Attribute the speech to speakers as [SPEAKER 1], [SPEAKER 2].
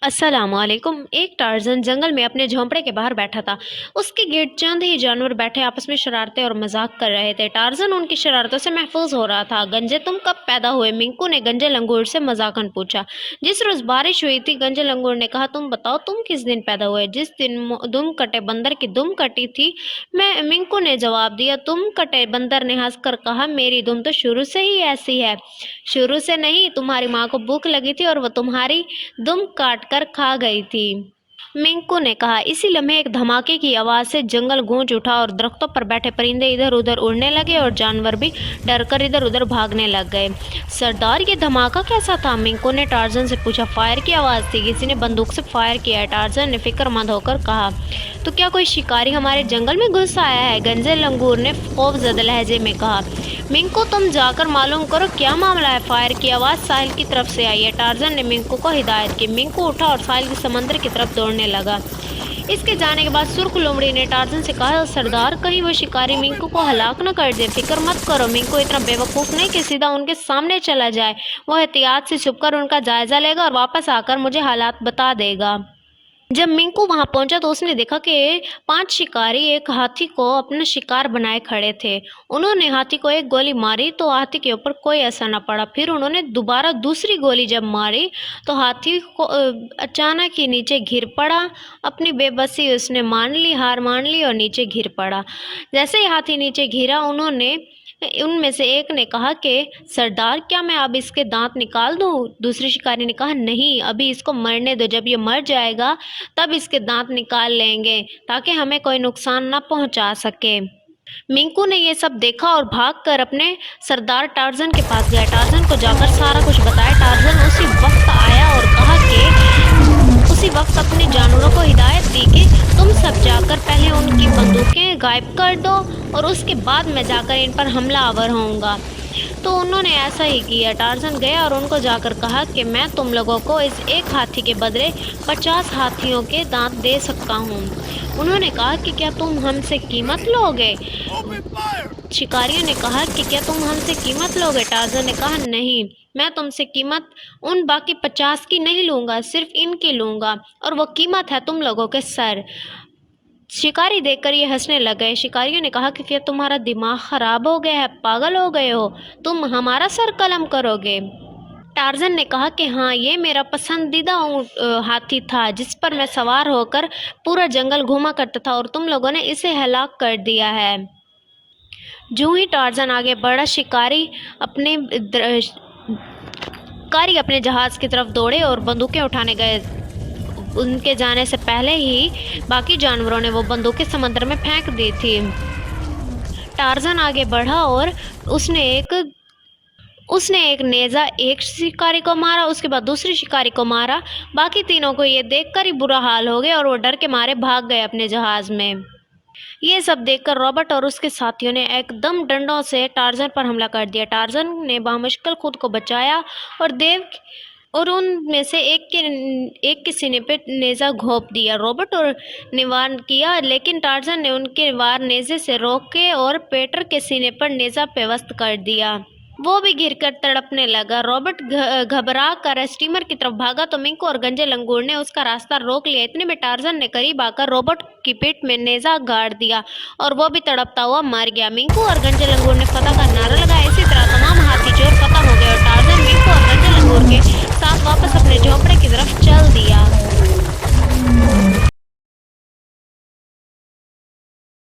[SPEAKER 1] अस्सलामुअलैकुम। एक टार्ज़न जंगल में अपने झोंपड़े के बाहर बैठा था। उसके गिर्द चंद ही जानवर बैठे आपस में शरारतें और मजाक कर रहे थे। टार्ज़न उनकी शरारतों से महफूज हो रहा था। गंजे, तुम कब पैदा हुए? मिंकू ने गंजे लंगूर से मजाकन पूछा। जिस रोज बारिश हुई थी, गंजे लंगूर ने कहा। तुम बताओ, तुम किस दिन पैदा हुए? जिस दिन दुम कटे बंदर की दुम कटी थी, मैं मिंकू ने जवाब दिया। दुम कटे बंदर ने हंसकर कहा, मेरी दुम तो शुरू से ही ऐसी है। शुरू से नहीं, तुम्हारी माँ को भूख लगी थी और वह तुम्हारी दुम काट कर खा गई थी, मिंकू ने कहा। इसी लम्हे एक धमाके की आवाज से जंगल गूंज उठा और दरख्तों पर बैठे परिंदे इधर उधर उड़ने लगे और जानवर भी डरकर इधर उधर भागने लग गए। सरदार, ये धमाका कैसा था? मिंकू ने टार्जन से पूछा। फायर की आवाज थी, किसी ने बंदूक से फायर किया है, टार्जन ने फिक्रमंद होकर कहा। तो क्या कोई शिकारी हमारे जंगल में घुस आया है? गंजे लंगूर ने खौफजदा लहजे में कहा। मिंकू, तुम जाकर मालूम करो क्या मामला है। फायर की आवाज साहिल की तरफ से आई है, टार्जन ने मिंकू को हिदायत की। मिंकू उठा और साहिल के समंदर की तरफ दौड़ने लगा। इसके जाने के बाद सुर्ख लोमड़ी ने टार्जन से कहा, सरदार, कहीं वो शिकारी मिंकू को हलाक न कर दे। फिक्र मत करो, मिंकू इतना बेवकूफ़ नहीं कि सीधा उनके सामने चला जाए। वो एहतियात से छुपकर उनका जायजा लेगा और वापस आकर मुझे हालात बता देगा। जब मिंकू वहां पहुंचा तो उसने देखा कि 5 शिकारी एक हाथी को अपना शिकार बनाए खड़े थे। उन्होंने हाथी को एक गोली मारी तो हाथी के ऊपर कोई असर न पड़ा। फिर उन्होंने दोबारा दूसरी गोली जब मारी तो हाथी को अचानक ही नीचे गिर पड़ा। अपनी बेबसी उसने मान ली, हार मान ली और नीचे गिर पड़ा। जैसे ही हाथी नीचे गिरा, उनमें से एक ने कहा कि सरदार, क्या मैं अब इसके दांत निकाल दूं? दूसरे शिकारी ने कहा, नहीं, अभी इसको मरने दो। जब ये मर जाएगा तब इसके दांत निकाल लेंगे ताकि हमें कोई नुकसान न पहुंचा सके। मिंकू ने ये सब देखा और भागकर अपने सरदार टार्जन के पास गया। टार्जन को जाकर सारा कुछ बताया। टार्जन उसी वक्त आया और कहा कि उसी वक्त अपने जानवरों को हिदायत दी कि तुम सब जाकर पहले उनकी बंदूकें गायब कर दो और उसके बाद मैं जाकर इन पर हमलावर होऊंगा। तो उन्होंने ऐसा ही किया। टार्जन गया और उनको जाकर कहा कि मैं तुम लोगों को इस एक हाथी के बदले 50 हाथियों के दांत दे सकता हूँ। उन्होंने कहा कि क्या तुम हमसे कीमत लोगे? शिकारियों ने कहा कि क्या तुम हमसे कीमत लोगे? टार्जन ने कहा, नहीं, मैं तुमसे कीमत उन बाकी 50 की नहीं लूंगा, सिर्फ इनकी लूंगा, और वो कीमत है तुम लोगों के सर। शिकारी देखकर ये हंसने लग गए। शिकारियों ने कहा कि क्या तुम्हारा दिमाग खराब हो गया है? पागल हो गए हो? तुम हमारा सर कलम करोगे? टार्जन ने कहा कि हाँ, ये मेरा पसंदीदा हाथी था जिस पर मैं सवार होकर पूरा जंगल घूमा करता था और तुम लोगों ने इसे हलाक कर दिया है। जो ही टार्जन आगे बढ़ा, शिकारी अपने जहाज की तरफ दौड़े और बंदूकें उठाने गए। उनके जाने से पहले ही बाकी जानवरों ने वो बंदूकें समंदर में फेंक दी थी। टार्जन आगे बढ़ा और उसने एक नेजा एक शिकारी को मारा, उसके बाद दूसरी शिकारी को मारा। बाकी तीनों को ये देखकर ही बुरा हाल हो गया और वो डर के मारे भाग गए अपने जहाज में। ये सब देखकर रॉबर्ट और उसके साथियों ने एकदम डंडों से टार्जन पर हमला कर दिया। टार्जन ने बामुश्किल खुद को बचाया और उनमें से एक के सीने पे नेज़ा घोंप दिया। रॉबर्ट और ने वार किया, लेकिन टार्जन ने उनके वार नेज़े से रोके और पीटर के सीने पर नेज़ा पेवस्त कर दिया। वो भी गिरकर तड़पने लगा। रॉबर्ट घबरा कर स्टीमर की तरफ भागा तो मिंकू और गंजे लंगूर ने उसका रास्ता रोक लिया। इतने में टार्जन ने करीब आकर रॉबर्ट की पीठ में नेज़ा गाड़ दिया और वो भी तड़पता हुआ मर गया। मिंकू और गंजे लंगूर ने फतह का नारा लगाया। इसी तरह तमाम हाथी चोर फतह हो गए और टार्जन मिंकू और गंजे लंगूर के साथ वापस अपने झोंपड़े की तरफ चल दिया।